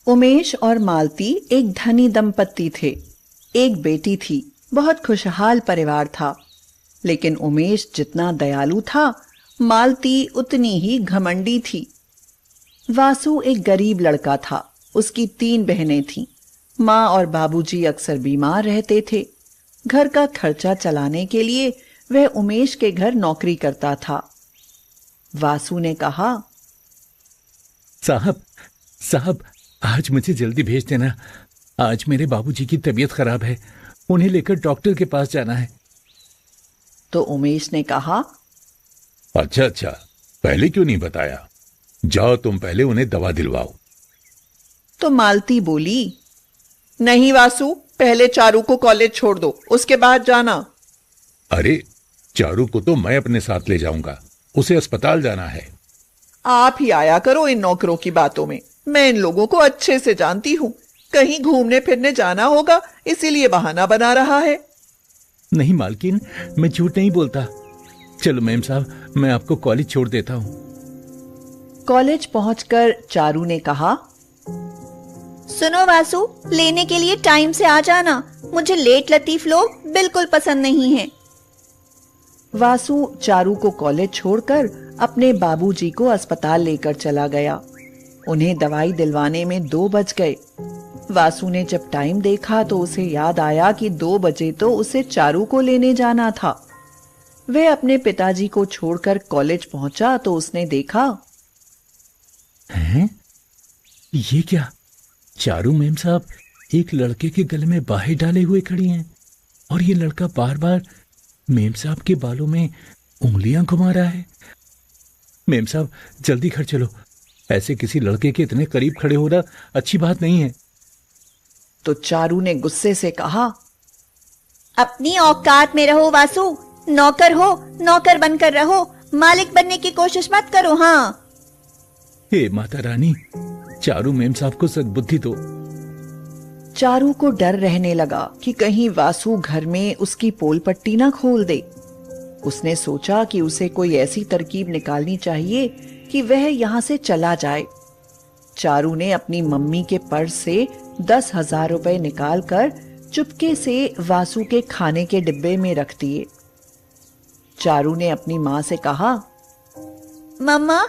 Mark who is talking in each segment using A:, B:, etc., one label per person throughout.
A: उमेश और मालती एक धनी दंपत्ति थे। एक बेटी थी। बहुत खुशहाल परिवार था। लेकिन उमेश जितना दयालु था, मालती उतनी ही घमंडी थी। वासु एक गरीब लड़का था। उसकी 3 बहनें थीं। माँ और बाबूजी अक्सर बीमार रहते थे। घर का खर्चा चलाने के लिए वह उमेश के घर नौकरी करता था। वासु ने कहा,
B: साहब साहब, आज मुझे जल्दी भेज देना। आज मेरे बाबूजी की तबीयत खराब है, उन्हें लेकर डॉक्टर के पास जाना है।
A: तो उमेश ने कहा,
C: अच्छा, पहले क्यों नहीं बताया? जाओ तुम पहले उन्हें दवा दिलवाओ।
A: तो मालती बोली, नहीं वासु, पहले चारू को कॉलेज छोड़ दो, उसके बाद जाना।
C: अरे, चारू को तो मैं अपने साथ ले जाऊंगा, उसे अस्पताल जाना है।
A: आप ही आया करो इन नौकरों की बातों में। मैं इन लोगों को अच्छे से जानती हूँ। कहीं घूमने फिरने जाना होगा, इसीलिए बहाना बना रहा है।
B: नहीं मालकिन, मैं झूठ नहीं बोलता। चलो मैम साहब, मैं आपको कॉलेज छोड़ देता हूँ।
A: कॉलेज पहुंचकर चारू ने कहा,
D: सुनो वासु, लेने के लिए टाइम से आ जाना। मुझे लेट लतीफ लोग बिल्कुल पसंद नहीं है।
A: वासु चारू को कॉलेज छोड़कर अपने बाबूजी को अस्पताल लेकर चला गया। उन्हें दवाई दिलवाने में 2 बज गए। वासु ने जब टाइम देखा तो उसे याद आया कि 2 बजे तो उसे चारू को लेने जाना था। वह अपने पिताजी को छोड़कर कॉलेज पहुंचा तो उसने देखा,
B: हैं? ये क्या? चारू मैम साहब एक लड़के के गले में बाहें डाले हुए खड़ी हैं और ये लड़का बार बार मेम साहब के बालों में उंगलियां घुमा रहा है। मेम साहब जल्दी घर चलो, ऐसे किसी लड़के के इतने करीब खड़े होना अच्छी बात नहीं है।
A: तो चारू ने गुस्से से कहा,
D: अपनी औकात में रहो वासु, नौकर हो, नौकर बनकर रहो, मालिक बनने की कोशिश मत करो। हाँ,
B: हे माता रानी, चारू मेम साहब को सद्बुद्धि दो।
A: चारू को डर रहने लगा कि कहीं वासु घर में उसकी पोल पट्टी ना खोल दे। उसने सोचा कि उसे कोई ऐसी तरकीब निकालनी चाहिए कि वह यहाँ से चला जाए। चारू ने अपनी मम्मी के पर्स से 10,000 रुपए निकालकर चुपके से वासु के खाने के डिब्बे में रख दिए। चारू ने अपनी माँ से कहा,
D: मम्मा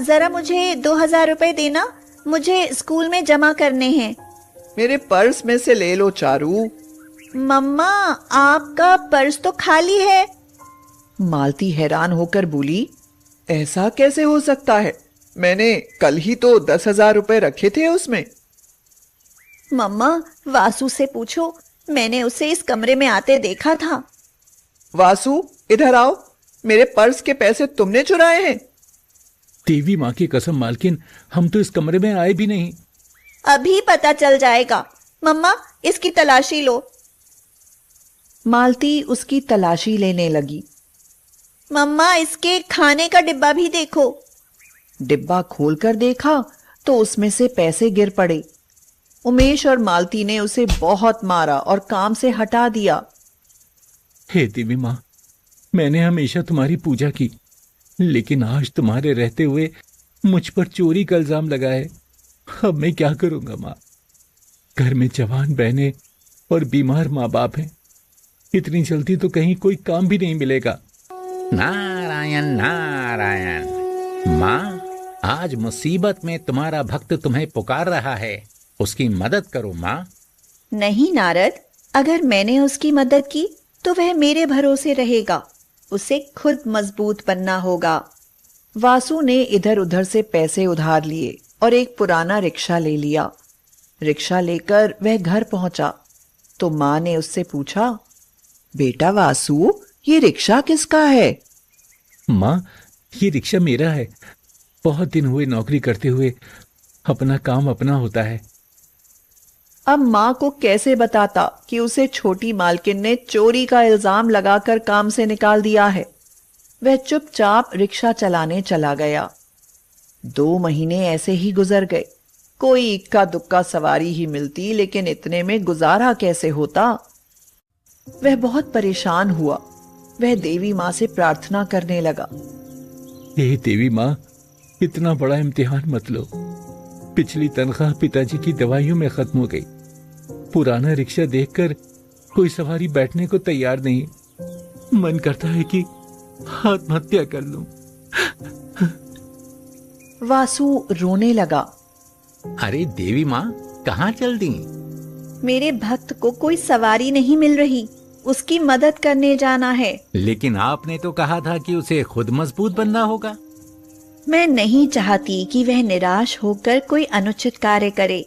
D: जरा मुझे 2,000 रुपए देना, मुझे स्कूल में जमा करने हैं।
A: मेरे पर्स में से ले लो चारू।
D: मम्मा आपका पर्स तो खाली है।
A: मालती हैरान होकर बोली, ऐसा कैसे हो सकता है? मैंने कल ही तो 10,000 रुपए रखे थे उसमें।
D: मम्मा वासु से पूछो, मैंने उसे इस कमरे में आते देखा था।
A: वासु इधर आओ, मेरे पर्स के पैसे तुमने चुराए हैं?
B: देवी माँ की कसम मालकिन, हम तो इस कमरे में आए भी नहीं।
D: अभी पता चल जाएगा। मम्मा इसकी तलाशी लो।
A: मालती उसकी तलाशी लेने लगी।
D: मम्मा इसके खाने का डिब्बा भी देखो।
A: डिब्बा खोलकर देखा तो उसमें से पैसे गिर पड़े। उमेश और मालती ने उसे बहुत मारा और काम से हटा दिया।
B: हे देवी माँ, मैंने हमेशा तुम्हारी पूजा की, लेकिन आज तुम्हारे रहते हुए मुझ पर चोरी का इल्जाम लगा है। अब मैं क्या करूंगा माँ? घर में जवान बहनें और बीमार माँ बाप हैं। इतनी जल्दी तो कहीं कोई काम भी नहीं मिलेगा।
E: नारायण नारायण। माँ, आज मुसीबत में तुम्हारा भक्त तुम्हें पुकार रहा है, उसकी मदद करो माँ।
D: नहीं नारद, अगर मैंने उसकी मदद की तो वह मेरे भरोसे रहेगा। उसे खुद मजबूत बनना होगा।
A: वासु ने इधर उधर से पैसे उधार लिए और एक पुराना रिक्शा ले लिया। रिक्शा लेकर वह घर पहुंचा तो माँ ने उससे पूछा, बेटा वासु, ये रिक्शा किसका है?
B: माँ, ये रिक्शा मेरा है। बहुत दिन हुए नौकरी करते हुए, अपना काम अपना होता है।
A: अब माँ को कैसे बताता कि उसे छोटी मालकिन ने चोरी का इल्जाम लगाकर काम से निकाल दिया है। वह चुपचाप रिक्शा चलाने चला गया। 2 महीने ऐसे ही गुजर गए। कोई इक्का दुक्का सवारी ही मिलती, लेकिन इतने में गुजारा कैसे होता? वह बहुत परेशान हुआ। वह देवी माँ से प्रार्थना करने लगा,
B: हे देवी माँ, इतना बड़ा इम्तिहान मत लो। पिछली तनख्वाह पिताजी की दवाइयों में खत्म हो गई। पुराना रिक्शा देखकर कोई सवारी बैठने को तैयार नहीं। मन करता है कि आत्महत्या कर लूं।
A: वासु रोने लगा।
E: अरे देवी माँ, कहाँ चल दी?
D: मेरे भक्त को कोई सवारी नहीं मिल रही, उसकी मदद करने जाना है।
E: लेकिन आपने तो कहा था कि उसे खुद मजबूत बनना होगा।
D: मैं नहीं चाहती कि वह निराश होकर कोई अनुचित कार्य करे,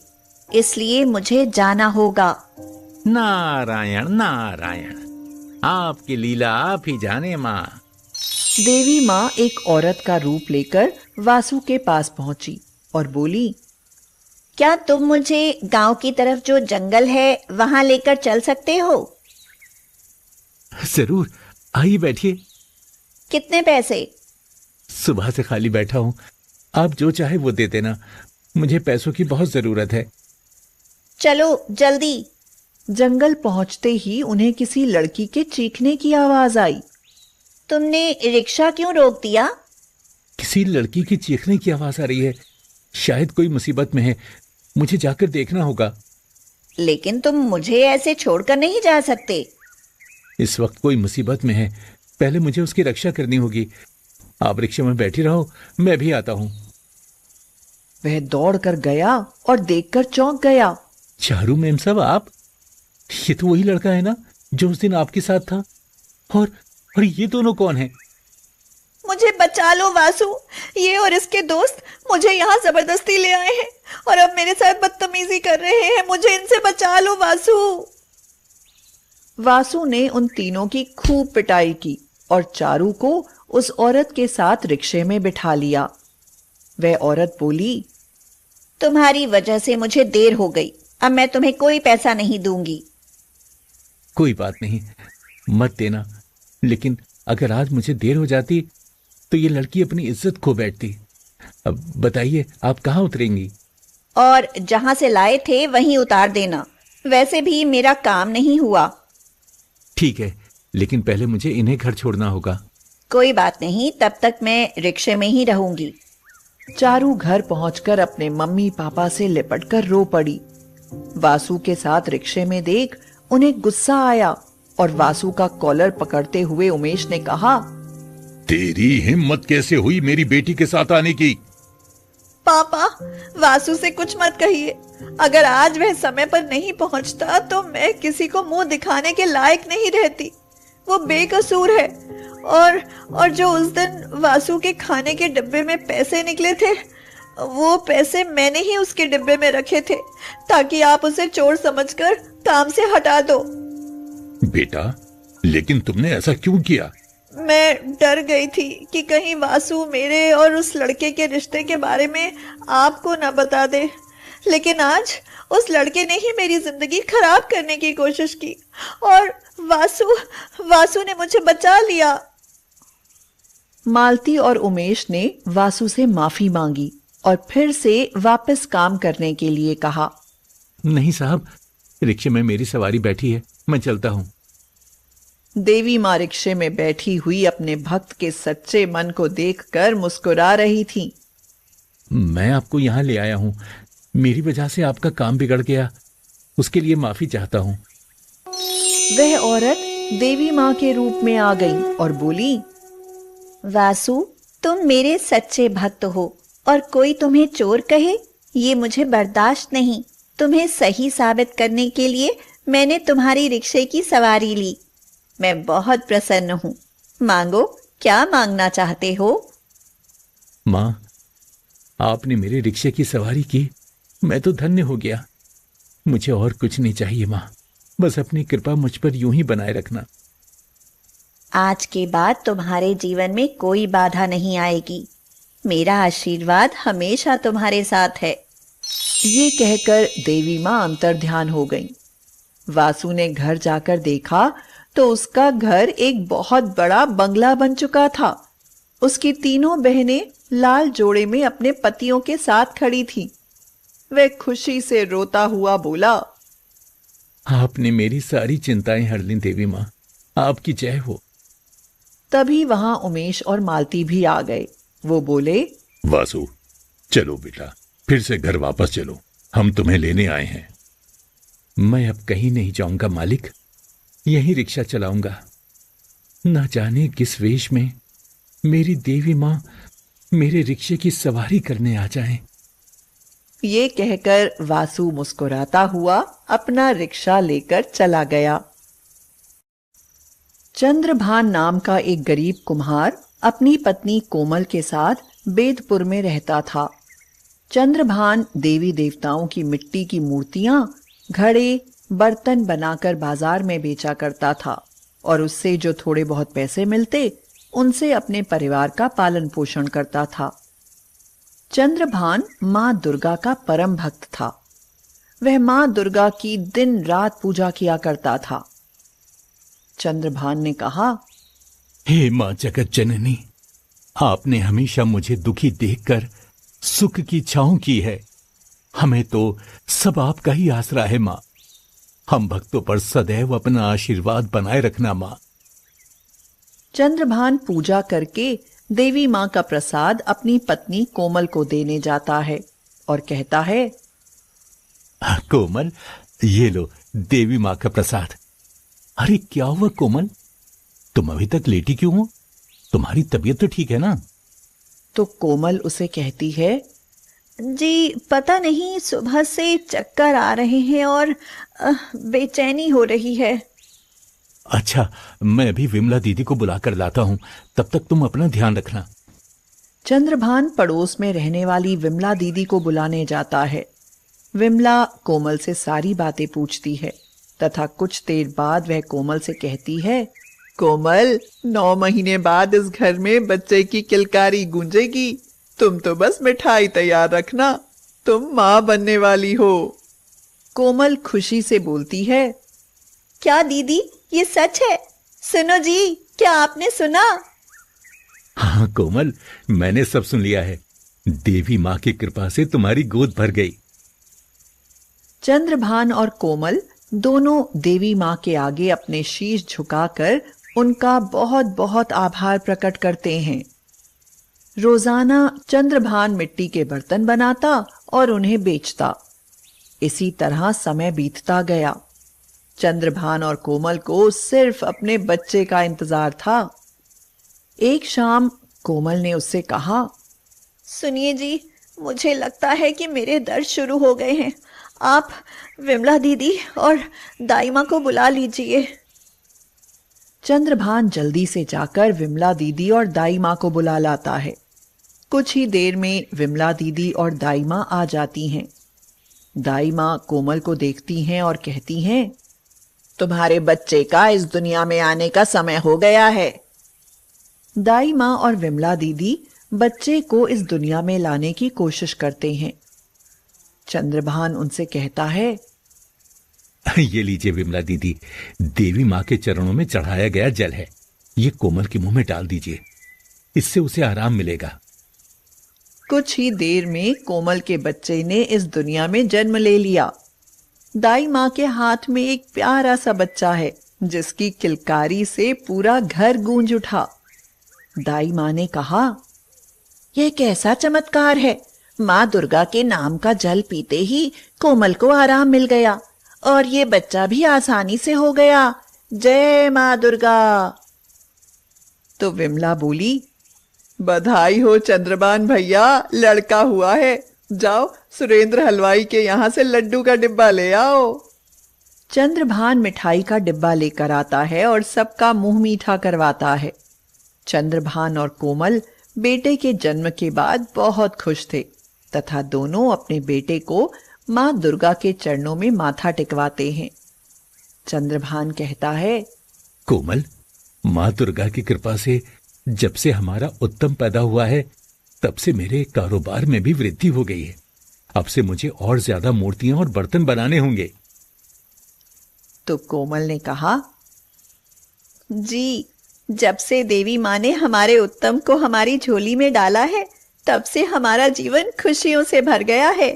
D: इसलिए मुझे जाना होगा।
E: नारायण नारायण, आपकी लीला आप ही जाने माँ।
A: देवी माँ एक औरत का रूप लेकर वासु के पास पहुंची और बोली,
D: क्या तुम मुझे गांव की तरफ जो जंगल है वहां लेकर चल सकते हो?
B: जरूर, आइए बैठिए।
D: कितने पैसे?
B: सुबह से खाली बैठा हूं, आप जो चाहे वो दे देना। मुझे पैसों की बहुत जरूरत है।
D: चलो जल्दी।
A: जंगल पहुंचते ही उन्हें किसी लड़की के चीखने की आवाज आई।
D: तुमने रिक्शा क्यों रोक दिया?
B: किसी लड़की की चीखने की आवाज आ रही है। शायद कोई मुसीबत में है, मुझे जाकर देखना होगा।
D: लेकिन तुम मुझे ऐसे छोड़कर नहीं जा सकते।
B: इस वक्त कोई मुसीबत में है, पहले मुझे उसकी रक्षा करनी होगी। आप रिक्शे में बैठी रहो, मैं भी आता हूं।
A: वह दौड़कर गया और देखकर चौंक गया।
B: चारू मेम साहब, आप? ये तो वही लड़का है ना जो उस दिन आपके साथ था। और ये दोनों कौन हैं?
D: मुझे बचा लो वासु, ये और इसके दोस्त मुझे यहाँ जबरदस्ती ले आए हैं और अब मेरे साथ बदतमीजी कर रहे हैं। मुझे इनसे बचा लो वासु।
A: वासु ने उन तीनों की खूब पिटाई की और चारू को उस औरत के साथ रिक्शे में बिठा लिया। वह औरत बोली,
D: तुम्हारी वजह से मुझे देर हो गई, अब मैं तुम्हें कोई पैसा नहीं दूंगी।
B: कोई बात नहीं, मत देना। लेकिन अगर आज मुझे देर हो जाती तो ये लड़की अपनी इज्जत खो बैठती। अब बताइए, आप कहाँ उतरेंगी?
D: और जहां से लाए थे वहीं उतार देना। वैसे भी मेरा काम नहीं हुआ।
B: ठीक है, लेकिन पहले मुझे इन्हें घर छोड़ना होगा।
D: कोई बात नहीं, तब तक मैं रिक्शे में ही रहूंगी।
A: चारू घर पहुंचकर अपने मम्मी पापा से लिपटकर रो पड़ी। वासु के साथ रिक्शे में देख उन्हें गुस्सा आया और वासु का कॉलर पकड़ते हुए उमेश ने कहा,
C: तेरी हिम्मत कैसे हुई मेरी बेटी के साथ आने की?
D: पापा, वासु से कुछ मत कहिए। अगर आज वह समय पर नहीं पहुंचता तो मैं किसी को मुंह दिखाने के लायक नहीं रहती। वो बेकसूर है। और जो उस दिन वासु के खाने के डिब्बे में पैसे निकले थे, वो पैसे मैंने ही उसके डिब्बे में रखे थे ताकि आप उसे चोर समझकर काम से हटा दो।
C: बेटा, लेकिन तुमने ऐसा क्यों किया?
D: मैं डर गई थी कि कहीं वासु मेरे और उस लड़के के रिश्ते के बारे में आपको न बता दे। लेकिन आज उस लड़के ने ही मेरी जिंदगी खराब करने की कोशिश की और वासु ने मुझे बचा लिया।
A: मालती और उमेश ने वासु से माफी मांगी और फिर से वापस काम करने के लिए कहा।
B: नहीं साहब, रिक्शे में मेरी सवारी बैठी है, मैं चलता हूं।
A: देवी माँ रिक्शे में बैठी हुई अपने भक्त के सच्चे मन को देखकर मुस्कुरा रही थी।
B: मैं आपको यहां ले आया हूं, मेरी वजह से आपका काम बिगड़ गया, उसके लिए माफी चाहता हूं।
A: वह औरत देवी माँ के रूप में आ गई और बोली,
D: वासु, तुम मेरे सच्चे भक्त हो और कोई तुम्हें चोर कहे, ये मुझे बर्दाश्त नहीं। तुम्हें सही साबित करने के लिए मैंने तुम्हारी रिक्शे की सवारी ली। मैं बहुत प्रसन्न हूँ। मांगो, क्या मांगना चाहते हो?
B: माँ, आपने मेरे रिक्शे की सवारी की, मैं तो धन्य हो गया। मुझे और कुछ नहीं चाहिए माँ, बस अपनी कृपा मुझ पर यूं ही बनाए रखना।
D: आज के बाद तुम्हारे जीवन में कोई बाधा नहीं आएगी। मेरा आशीर्वाद हमेशा तुम्हारे साथ है।
A: ये कहकर देवी माँ अंतर्ध्यान हो गईं। वासु ने घर जाकर देखा तो उसका घर एक बहुत बड़ा बंगला बन चुका था। उसकी तीनों बहनें लाल जोड़े में अपने पतियों के साथ खड़ी थीं। वह खुशी से रोता हुआ बोला,
B: आपने मेरी सारी चिंताएं हर ली देवी माँ, आपकी जय हो।
A: तभी वहां उमेश और मालती भी आ गए। वो बोले,
C: वासु, चलो बेटा, फिर से घर वापस चलो, हम तुम्हें लेने आए हैं।
B: मैं अब कहीं नहीं जाऊंगा मालिक, यही रिक्शा चलाऊंगा। ना जाने किस वेश में मेरी देवी मां मेरे रिक्शे की सवारी करने आ जाएं।
A: ये कहकर वासु मुस्कुराता हुआ अपना रिक्शा लेकर चला गया। चंद्रभान नाम का एक गरीब कुम्हार अपनी पत्नी कोमल के साथ बेदपुर में रहता था। चंद्रभान देवी देवताओं की मिट्टी की मूर्तियां, घड़े, बर्तन बनाकर बाजार में बेचा करता था और उससे जो थोड़े बहुत पैसे मिलते उनसे अपने परिवार का पालन पोषण करता था। चंद्रभान मां दुर्गा का परम भक्त था। वह मां दुर्गा की दिन रात पूजा किया करता था। चंद्रभान ने कहा,
B: हे मां जगत जननी, आपने हमेशा मुझे दुखी देखकर सुख की छांव की है। हमें तो सब आपका ही आसरा है मां। हम भक्तों पर सदैव अपना आशीर्वाद बनाए रखना मां।
A: चंद्रभान पूजा करके देवी मां का प्रसाद अपनी पत्नी कोमल को देने जाता है और कहता है,
B: कोमल, ये लो देवी मां का प्रसाद। अरे क्या हुआ कोमल, तुम अभी तक लेटी क्यों हो? तुम्हारी तबीयत तो ठीक है ना?
A: तो कोमल उसे कहती है,
D: जी पता नहीं, सुबह से चक्कर आ रहे हैं और बेचैनी हो रही है।
B: अच्छा, मैं अभी विमला दीदी को बुलाकर लाता हूं, तब तक तुम अपना ध्यान रखना।
A: चंद्रभान पड़ोस में रहने वाली विमला दीदी को बुलाने जाता है। विमला कोमल से सारी बातें पूछती है तथा कुछ देर बाद वह कोमल से कहती है,
F: कोमल, 9 महीने बाद इस घर में बच्चे की किलकारी गूंजेगी। तुम तो बस मिठाई तैयार रखना, तुम माँ बनने वाली हो।
A: कोमल खुशी से बोलती है,
D: क्या दीदी, ये सच है? सुनो जी, क्या आपने सुना?
B: हाँ कोमल, मैंने सब सुन लिया है। देवी माँ की कृपा से तुम्हारी गोद भर गई।
A: चंद्रभान और कोमल दोनों देवी माँ के आगे अपने शीश झुकाकर उनका बहुत बहुत आभार प्रकट करते हैं। रोजाना चंद्रभान मिट्टी के बर्तन बनाता और उन्हें बेचता। इसी तरह समय बीतता गया। चंद्रभान और कोमल को सिर्फ अपने बच्चे का इंतजार था। एक शाम कोमल ने उससे कहा,
D: सुनिए जी, मुझे लगता है कि मेरे दर्द शुरू हो गए हैं। आप विमला दीदी और दाई माँ को बुला लीजिए।
A: चंद्रभान जल्दी से जाकर विमला दीदी और दाई माँ को बुला लाता है। कुछ ही देर में विमला दीदी और दाई माँ आ जाती हैं। दाई माँ कोमल को देखती हैं और कहती हैं,
F: तुम्हारे बच्चे का इस दुनिया में आने का समय हो गया है।
A: दाई माँ और विमला दीदी बच्चे को इस दुनिया में लाने की कोशिश करते हैं। चंद्रभान उनसे कहता है,
B: ये लीजिए विमला दीदी, देवी माँ के चरणों में चढ़ाया गया जल है। ये कोमल के मुंह में डाल दीजिए, इससे उसे आराम मिलेगा।
A: कुछ ही देर में कोमल के बच्चे ने इस दुनिया में जन्म ले लिया। दाई माँ के हाथ में एक प्यारा सा बच्चा है जिसकी किलकारी से पूरा घर गूंज उठा। दाई माँ ने कहा,
F: यह कैसा चमत्कार है। माँ दुर्गा के नाम का जल पीते ही कोमल को आराम मिल गया और ये बच्चा भी आसानी से हो गया। जय माँ दुर्गा।
A: तो विमला बोली,
F: बधाई हो चंद्रभान भैया, लड़का हुआ है। जाओ सुरेंद्र हलवाई के यहाँ से लड्डू का डिब्बा ले आओ।
A: चंद्रभान मिठाई का डिब्बा लेकर आता है और सबका मुंह मीठा करवाता है। चंद्रभान और कोमल बेटे के जन्म के बाद बहुत खुश थे तथा दोनों अपने बेटे को माँ दुर्गा के चरणों में माथा टिकवाते हैं। चंद्रभान कहता है,
B: कोमल, माँ दुर्गा की कृपा से जब से हमारा उत्तम पैदा हुआ है तब से मेरे कारोबार में भी वृद्धि हो गई है। अब से मुझे और ज्यादा मूर्तियां और बर्तन बनाने होंगे।
A: तो कोमल ने कहा,
D: जी, जब से देवी माँ ने हमारे उत्तम को हमारी झोली में डाला है तब से हमारा जीवन खुशियों से भर गया है।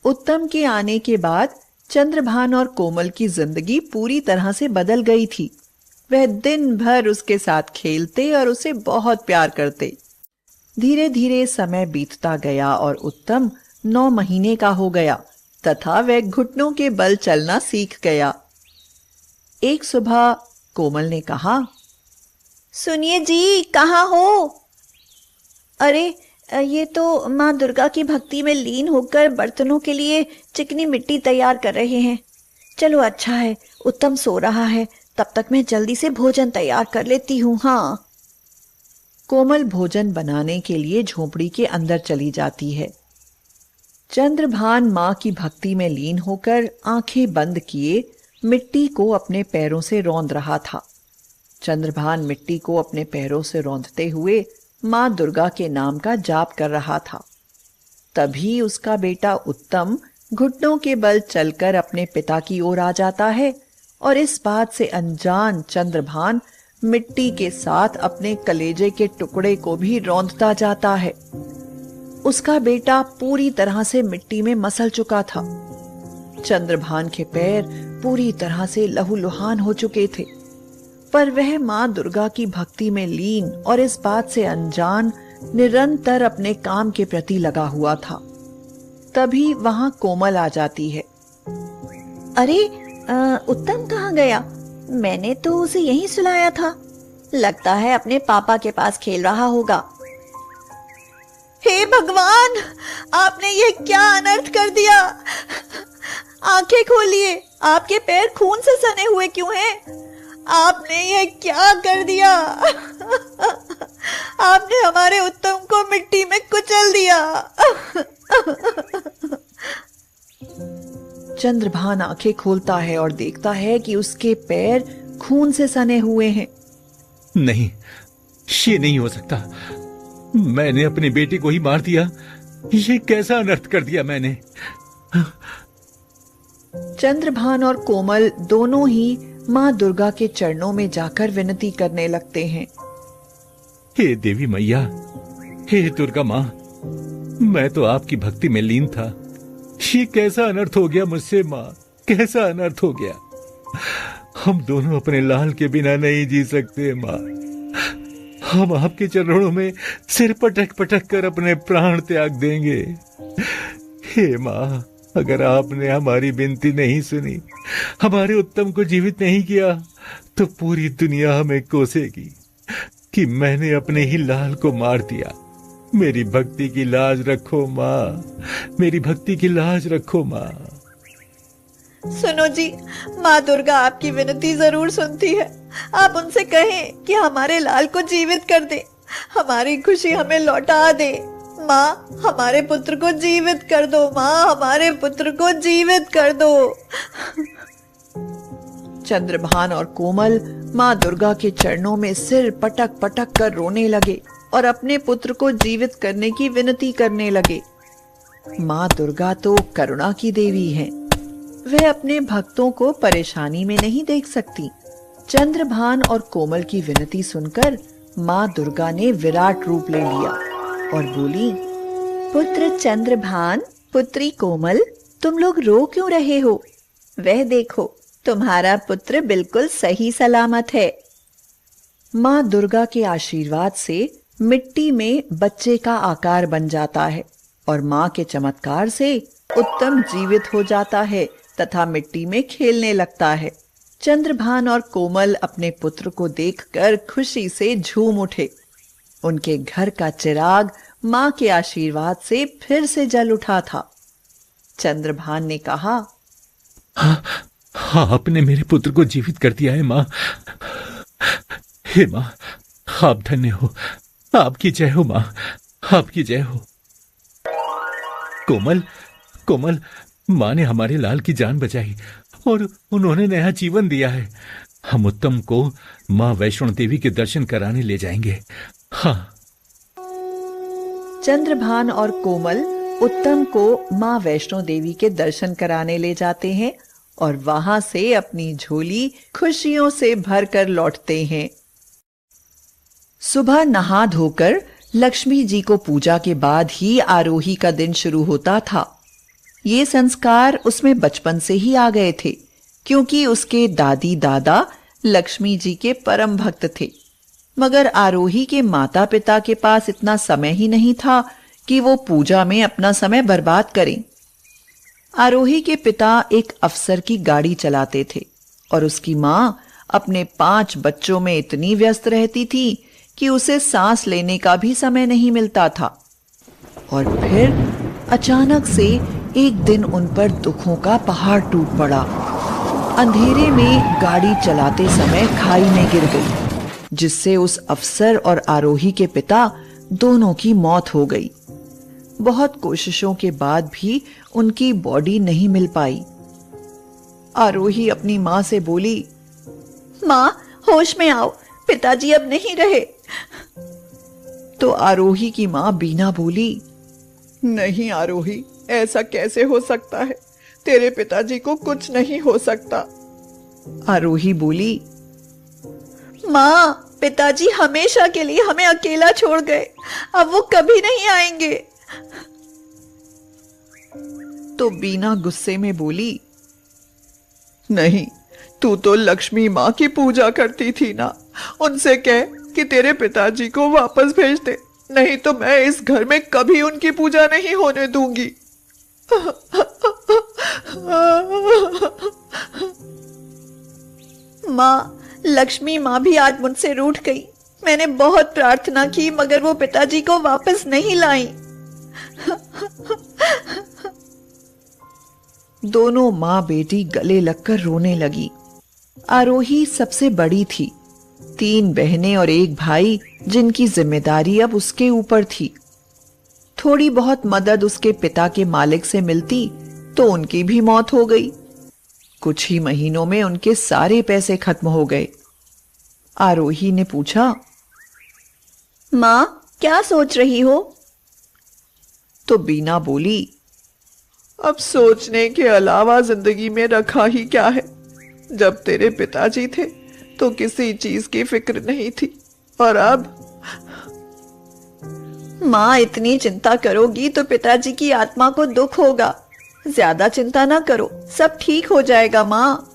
A: उत्तम के आने के बाद चंद्रभान और कोमल की जिंदगी पूरी तरह से बदल गई थी। वह दिन भर उसके साथ खेलते और उसे बहुत प्यार करते। धीरे धीरे समय बीतता गया और उत्तम 9 महीने का हो गया तथा वह घुटनों के बल चलना सीख गया। एक सुबह कोमल ने कहा,
D: सुनिए जी, कहाँ हो? अरे ये तो माँ दुर्गा की भक्ति में लीन होकर बर्तनों के लिए चिकनी मिट्टी तैयार कर रहे हैं। चलो अच्छा है, उत्तम सो रहा है, तब तक मैं जल्दी से भोजन तैयार कर लेती हूँ। हाँ।
A: कोमल भोजन बनाने के लिए झोपड़ी के अंदर चली जाती है। चंद्रभान माँ की भक्ति में लीन होकर आंखें बंद किए मिट्टी को अपने पैरों से रौंद रहा था। चंद्रभान मिट्टी को अपने पैरों से रौंदते हुए माँ दुर्गा के नाम का जाप कर रहा था। तभी उसका बेटा उत्तम घुटनों के बल चलकर अपने पिता की ओर आ जाता है और इस बात से अनजान चंद्रभान मिट्टी के साथ अपने कलेजे के टुकड़े को भी रौंदता जाता है। उसका बेटा पूरी तरह से मिट्टी में मसल चुका था। चंद्रभान के पैर पूरी तरह से लहूलुहान हो चुके थे, पर वह माँ दुर्गा की भक्ति में लीन और इस बात से अनजान निरंतर अपने काम के प्रति लगा हुआ था। तभी वहां कोमल आ जाती है।
D: अरे उत्तम कहाँ गया? मैंने तो उसे यहीं सुलाया था। लगता है अपने पापा के पास खेल रहा होगा। हे भगवान, आपने ये क्या अनर्थ कर दिया? आंखें खोलिए, आपके पैर खून से सने हुए क्यों हैं? आपने ये क्या कर दिया? आपने हमारे उत्तम को मिट्टी में कुचल दिया।
A: चंद्रभान आंखें खोलता है और देखता है कि उसके पैर खून से सने हुए हैं।
B: नहीं, ये नहीं हो सकता। मैंने अपने बेटे को ही मार दिया। ये कैसा अनर्थ कर दिया मैंने?
A: चंद्रभान और कोमल दोनों ही माँ दुर्गा के चरणों में जाकर विनती करने लगते हैं।
B: हे देवी मैया, हे दुर्गा माँ, मैं तो आपकी भक्ति में लीन था। ये कैसा अनर्थ हो गया मुझसे माँ, कैसा अनर्थ हो गया। हम दोनों अपने लाल के बिना नहीं जी सकते माँ। हम आपके चरणों में सिर पटक पटक कर अपने प्राण त्याग देंगे। हे माँ, अगर आपने हमारी विनती नहीं सुनी, हमारे उत्तम को जीवित नहीं किया, तो पूरी दुनिया हमें कोसेगी कि मैंने अपने ही लाल को मार दिया। मेरी भक्ति की लाज रखो माँ, मेरी भक्ति की लाज रखो माँ।
D: सुनो जी, माँ दुर्गा आपकी विनती जरूर सुनती है। आप उनसे कहें कि हमारे लाल को जीवित कर दे, हमारी खुशी हमें लौटा दे। माँ, हमारे पुत्र को जीवित कर दो। माँ, हमारे पुत्र को जीवित कर दो।
A: चंद्रभान और कोमल माँ दुर्गा के चरणों में सिर पटक पटक कर रोने लगे और अपने पुत्र को जीवित करने की विनती करने लगे। माँ दुर्गा तो करुणा की देवी हैं। वह अपने भक्तों को परेशानी में नहीं देख सकती। चंद्रभान और कोमल की विनती सुनकर माँ दुर्गा ने विराट रूप ले लिया और बोली,
D: पुत्र चंद्रभान, पुत्री कोमल, तुम लोग रो क्यों रहे हो? वह देखो, तुम्हारा पुत्र बिल्कुल सही सलामत है।
A: माँ दुर्गा के आशीर्वाद से मिट्टी में बच्चे का आकार बन जाता है और माँ के चमत्कार से उत्तम जीवित हो जाता है तथा मिट्टी में खेलने लगता है। चंद्रभान और कोमल अपने पुत्र को देखकर खुशी से झूम उठे। उनके घर का चिराग माँ के आशीर्वाद से फिर से जल उठा था। चंद्रभान ने कहा,
B: हाँ, आपने मेरे पुत्र को जीवित कर दिया है माँ। हे माँ, आप धन्य हो। आपकी जय हो माँ, आपकी जय हो। कोमल, कोमल, माँ ने हमारे लाल की जान बचाई और उन्होंने नया जीवन दिया है। हम उत्तम को माँ वैष्णो देवी के दर्शन कराने ले जाएंगे। हाँ।
A: चंद्रभान और कोमल उत्तम को माँ वैष्णो देवी के दर्शन कराने ले जाते हैं और वहां से अपनी झोली खुशियों से भरकर लौटते हैं। सुबह नहा धोकर लक्ष्मी जी को पूजा के बाद ही आरोही का दिन शुरू होता था। ये संस्कार उसमें बचपन से ही आ गए थे, क्योंकि उसके दादी दादा लक्ष्मी जी के परम भक्त थे। मगर आरोही के माता पिता के पास इतना समय ही नहीं था कि वो पूजा में अपना समय बर्बाद करें। आरोही के पिता एक अफसर की गाड़ी चलाते थे और उसकी मां अपने 5 बच्चों में इतनी व्यस्त रहती थी कि उसे सांस लेने का भी समय नहीं मिलता था। और फिर अचानक से एक दिन उन पर दुखों का पहाड़ टूट पड़ा। अंधेरे में गाड़ी चलाते समय खाई में गिर गई, जिससे उस अफसर और आरोही के पिता दोनों की मौत हो गई। बहुत कोशिशों के बाद भी उनकी बॉडी नहीं मिल पाई। आरोही अपनी मां से बोली,
D: मां, होश में आओ, पिताजी अब नहीं रहे।
A: तो आरोही की मां बीना बोली, नहीं आरोही, ऐसा कैसे हो सकता है? तेरे पिताजी को कुछ नहीं हो सकता। आरोही बोली,
D: मां, पिताजी हमेशा के लिए हमें अकेला छोड़ गए, अब वो कभी नहीं आएंगे।
A: तो बीना गुस्से में बोली, नहीं, तू तो लक्ष्मी माँ की पूजा करती थी ना, उनसे कह कि तेरे पिताजी को वापस भेज दे, नहीं तो मैं इस घर में कभी उनकी पूजा नहीं होने दूंगी।
D: माँ, लक्ष्मी माँ भी आज मुझसे रूठ गई। मैंने बहुत प्रार्थना की मगर वो पिताजी को वापस नहीं लाई।
A: दोनों माँ बेटी गले लगकर रोने लगी। आरोही सबसे बड़ी थी, 3 बहनें और 1 भाई, जिनकी जिम्मेदारी अब उसके ऊपर थी। थोड़ी बहुत मदद उसके पिता के मालिक से मिलती तो उनकी भी मौत हो गई। कुछ ही महीनों में उनके सारे पैसे खत्म हो गए। आरोही ने पूछा,
D: माँ, क्या सोच रही हो?
A: तो बीना बोली, अब सोचने के अलावा जिंदगी में रखा ही क्या है? जब तेरे पिताजी थे तो किसी चीज की फिक्र नहीं थी, और अब?
D: माँ, इतनी चिंता करोगी तो पिताजी की आत्मा को दुख होगा। ज्यादा चिंता ना करो, सब ठीक हो जाएगा। माँ,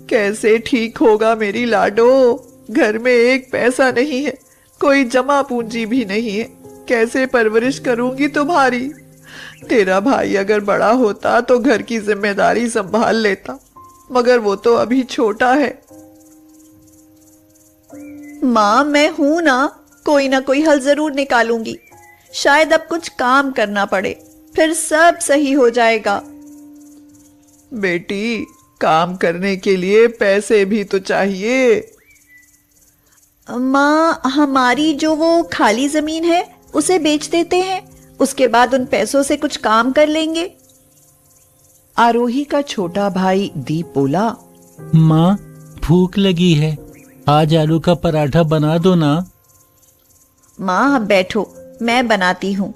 A: कैसे ठीक होगा मेरी लाडो? घर में 1 पैसा नहीं है, कोई जमा पूंजी भी नहीं है, कैसे परवरिश करूंगी तुम्हारी? तेरा भाई अगर बड़ा होता तो घर की जिम्मेदारी संभाल लेता, मगर वो तो अभी छोटा है।
D: माँ, मैं हूं ना कोई हल जरूर निकालूंगी। शायद अब कुछ काम करना पड़े, फिर सब सही हो जाएगा।
A: बेटी, काम करने के लिए पैसे भी तो चाहिए।
D: माँ, हमारी जो वो खाली जमीन है उसे बेच देते हैं, उसके बाद उन पैसों से कुछ काम कर लेंगे।
A: आरोही का छोटा भाई दीप बोला,
B: माँ, भूख लगी है, आज आलू का पराठा बना दो ना।
D: माँ, अब बैठो, मैं बनाती हूँ।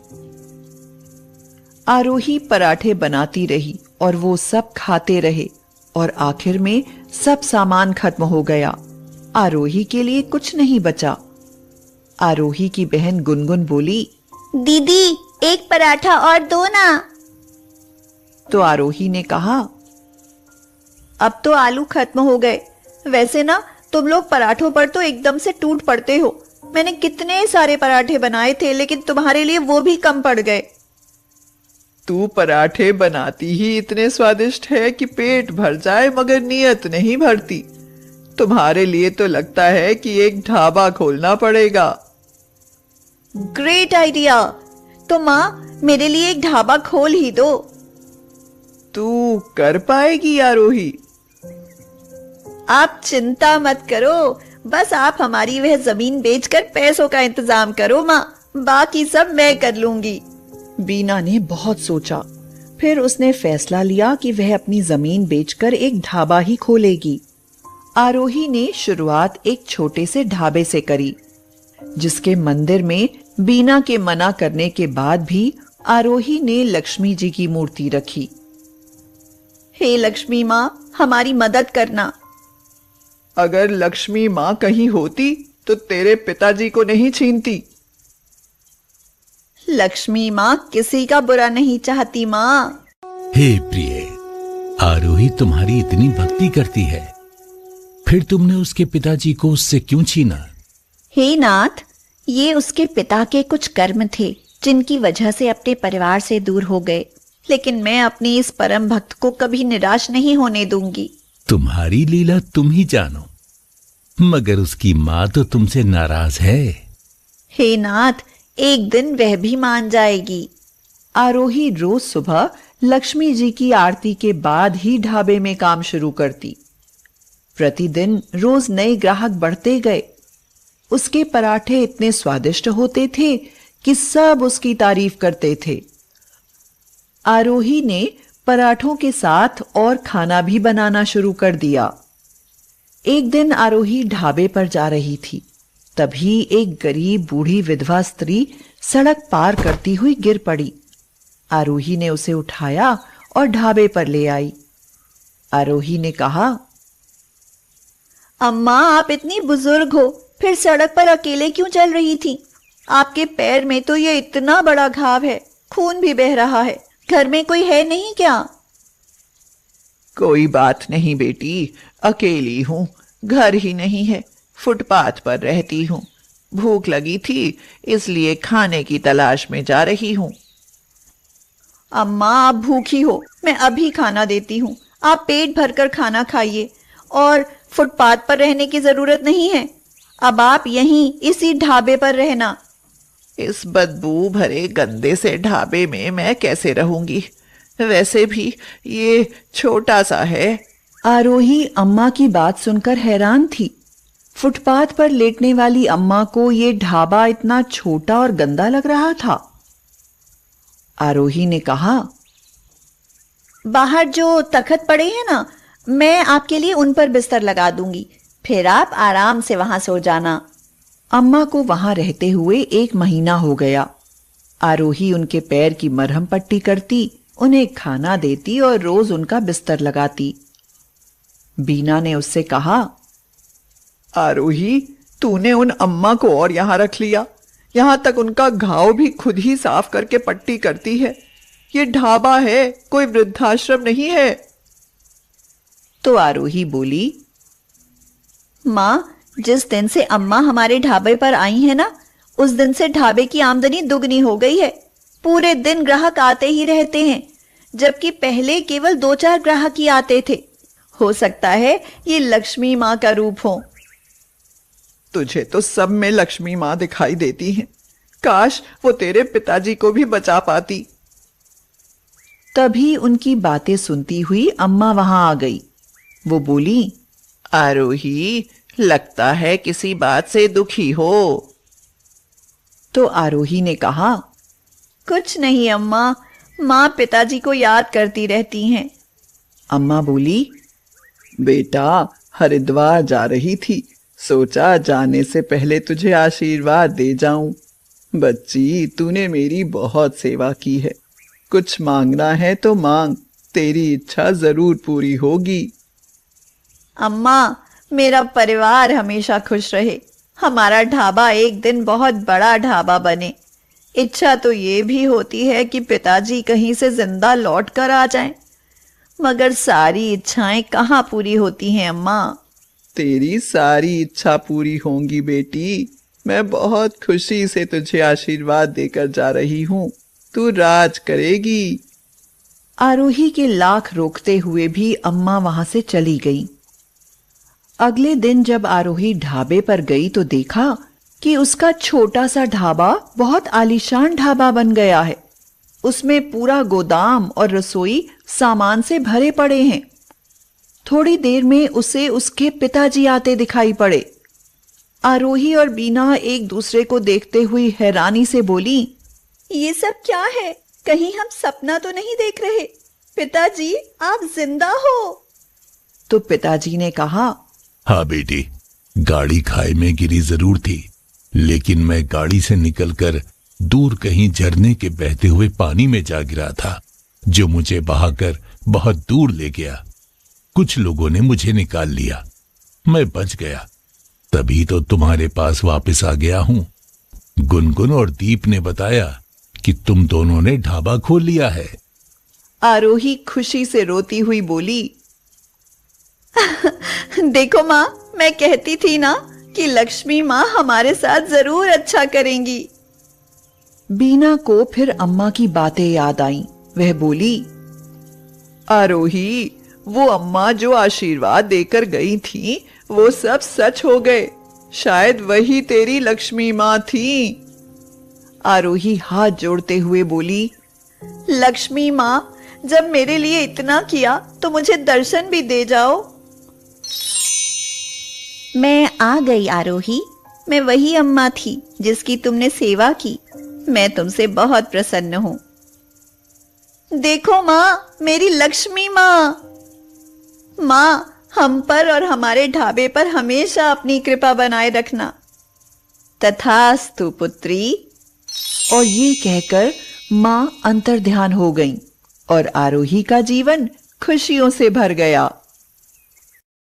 A: आरोही पराठे बनाती रही और वो सब खाते रहे, और आखिर में सब सामान खत्म हो गया। आरोही के लिए कुछ नहीं बचा। आरोही की बहन गुनगुन बोली,
D: दीदी, एक पराठा और दो ना।
A: तो आरोही ने कहा,
D: अब तो आलू खत्म हो गए। वैसे ना तुम लोग पराठों पर तो एकदम से टूट पड़ते हो। मैंने कितने सारे पराठे बनाए थे, लेकिन तुम्हारे लिए वो भी कम पड़ गए।
A: तू पराठे बनाती ही इतने स्वादिष्ट है कि पेट भर जाए, मगर नियत नहीं भरती। तुम्हारे लिए तो लगता है कि एक ढाबा खोलना पड़ेगा।
D: Great idea. तो माँ, मेरे लिए एक ढाबा खोल ही दो।
A: तू कर पाएगी आरोही?
D: आप चिंता मत करो, बस आप हमारी वह जमीन बेचकर पैसों का इंतजाम करो माँ, बाकी सब मैं कर लूंगी।
A: बीना ने बहुत सोचा, फिर उसने फैसला लिया कि वह अपनी जमीन बेचकर एक ढाबा ही खोलेगी। आरोही ने शुरुआत एक छोटे से ढाबे से करी, जिसके मंदिर में बीना के मना करने के बाद भी आरोही ने लक्ष्मी जी की मूर्ति रखी।
D: हे लक्ष्मी माँ, हमारी मदद करना।
A: अगर लक्ष्मी माँ कहीं होती तो तेरे पिताजी को नहीं छीनती।
D: लक्ष्मी माँ किसी का बुरा नहीं चाहती माँ।
B: हे प्रिय, आरोही तुम्हारी इतनी भक्ति करती है, फिर तुमने उसके पिताजी को उससे क्यों छीना?
D: हे नाथ, ये उसके पिता के कुछ कर्म थे जिनकी वजह से अपने परिवार से दूर हो गए, लेकिन मैं अपनी इस परम भक्त को कभी निराश नहीं होने दूंगी।
C: तुम्हारी लीला तुम ही जानो, मगर उसकी माँ तो तुमसे नाराज है।
D: हे नाथ, एक दिन वह भी मान जाएगी।
A: आरोही रोज सुबह लक्ष्मी जी की आरती के बाद ही ढाबे में काम शुरू करती। प्रतिदिन रोज नए ग्राहक बढ़ते गए। उसके पराठे इतने स्वादिष्ट होते थे कि सब उसकी तारीफ करते थे। आरोही ने पराठों के साथ और खाना भी बनाना शुरू कर दिया। एक दिन आरोही ढाबे पर जा रही थी, तभी एक गरीब बूढ़ी विधवा स्त्री सड़क पार करती हुई गिर पड़ी। आरोही ने उसे उठाया और ढाबे पर ले आई। आरोही ने कहा,
D: अम्मा, आप इतनी बुजुर्ग हो, फिर सड़क पर अकेले क्यों चल रही थी? आपके पैर में तो ये इतना बड़ा घाव है, खून भी बह रहा है। घर में कोई है नहीं क्या?
F: कोई बात नहीं बेटी, अकेली हूँ, घर ही नहीं है, फुटपाथ पर रहती हूँ। भूख लगी थी इसलिए खाने की तलाश में जा रही हूँ।
D: अम्मा, आप भूखी हो, मैं अभी खाना देती हूँ। आप पेट भरकर खाना खाइए और फुटपाथ पर रहने की जरूरत नहीं है। अब आप यहीं इसी ढाबे पर रहना।
F: इस बदबू भरे गंदे से ढाबे में मैं कैसे रहूंगी? वैसे भी ये छोटा सा है।
A: आरोही अम्मा की बात सुनकर हैरान थी। फुटपाथ पर लेटने वाली अम्मा को ये ढाबा इतना छोटा और गंदा लग रहा था। आरोही ने कहा,
D: बाहर जो तख्त पड़े हैं ना, मैं आपके लिए उन पर बिस्तर लगा दूंगी, फिर आप आराम से वहां सो जाना।
A: अम्मा को वहां रहते हुए 1 महीना हो गया। आरोही उनके पैर की मरहम पट्टी करती, उन्हें खाना देती और रोज उनका बिस्तर लगाती। बीना ने उससे कहा,
F: आरोही, तूने उन अम्मा को और यहां रख लिया। यहां तक उनका घाव भी खुद ही साफ करके पट्टी करती है। ये ढाबा है, कोई वृद्धाश्रम नहीं है।
A: तो आरोही बोली,
D: माँ, जिस दिन से अम्मा हमारे ढाबे पर आई है ना, उस दिन से ढाबे की आमदनी दुगनी हो गई है। पूरे दिन ग्राहक आते ही रहते हैं, जबकि पहले केवल 2-4 ग्राहक ही आते थे। हो सकता है ये लक्ष्मी माँ का रूप हो।
F: तुझे तो सब में लक्ष्मी माँ दिखाई देती है। काश वो तेरे पिताजी को भी बचा पाती।
A: तभी उनकी बातें सुनती हुई अम्मा वहां आ गई। वो बोली,
F: आरोही, लगता है किसी बात से दुखी हो।
A: तो आरोही ने कहा,
D: कुछ नहीं अम्मा, माँ पिताजी को याद करती रहती हैं।
A: अम्मा बोली,
F: बेटा, हरिद्वार जा रही थी, सोचा जाने से पहले तुझे आशीर्वाद दे जाऊं। बच्ची, तूने मेरी बहुत सेवा की है। कुछ मांगना है तो मांग, तेरी इच्छा जरूर पूरी होगी।
D: अम्मा, मेरा परिवार हमेशा खुश रहे, हमारा ढाबा एक दिन बहुत बड़ा ढाबा बने। इच्छा तो ये भी होती है कि पिताजी कहीं से जिंदा लौट कर आ जाएं, मगर सारी इच्छाएं कहाँ पूरी होती हैं अम्मा।
F: तेरी सारी इच्छा पूरी होंगी बेटी। मैं बहुत खुशी से तुझे आशीर्वाद देकर जा रही हूँ। तू राज करेगी।
A: आरोही के लाख रोकते हुए भी अम्मा वहां से चली गई। अगले दिन जब आरोही ढाबे पर गई तो देखा कि उसका छोटा सा ढाबा बहुत आलीशान ढाबा बन गया है। उसमें पूरा गोदाम और रसोई सामान से भरे पड़े हैं। थोड़ी देर में उसे उसके पिताजी आते दिखाई पड़े। आरोही और बीना एक दूसरे को देखते हुई हैरानी से बोली,
D: ये सब क्या है? कहीं हम सपना तो नहीं देख रहे? पिताजी, आप जिंदा हो?
A: तो पिताजी ने कहा,
C: हाँ बेटी, गाड़ी खाई में गिरी जरूर थी, लेकिन मैं गाड़ी से निकलकर दूर कहीं झरने के बहते हुए पानी में जा गिरा था, जो मुझे बहाकर बहुत दूर ले गया। कुछ लोगों ने मुझे निकाल लिया, मैं बच गया, तभी तो तुम्हारे पास वापस आ गया हूं। गुनगुन और दीप ने बताया कि तुम दोनों ने ढाबा खोल लिया है।
A: आरोही खुशी से रोती हुई बोली,
D: देखो माँ, मैं कहती थी ना कि लक्ष्मी माँ हमारे साथ जरूर अच्छा करेंगी।
A: बीना को फिर अम्मा की बातें याद आईं। वह बोली, आरोही, वो अम्मा जो आशीर्वाद देकर गई थी वो सब सच हो गए। शायद वही तेरी लक्ष्मी माँ थी।
F: आरोही हाथ जोड़ते हुए बोली,
D: लक्ष्मी माँ, जब मेरे लिए इतना किया तो मुझे दर्शन भी दे जाओ। मैं आ गई आरोही। मैं वही अम्मा थी जिसकी तुमने सेवा की। मैं तुमसे बहुत प्रसन्न हूं। देखो माँ, मेरी लक्ष्मी माँ। माँ, हम पर और हमारे ढाबे पर हमेशा अपनी कृपा बनाए रखना। तथास्तु पुत्री।
A: और ये कहकर मां अंतर्ध्यान हो गईं और आरोही का जीवन खुशियों से भर गया।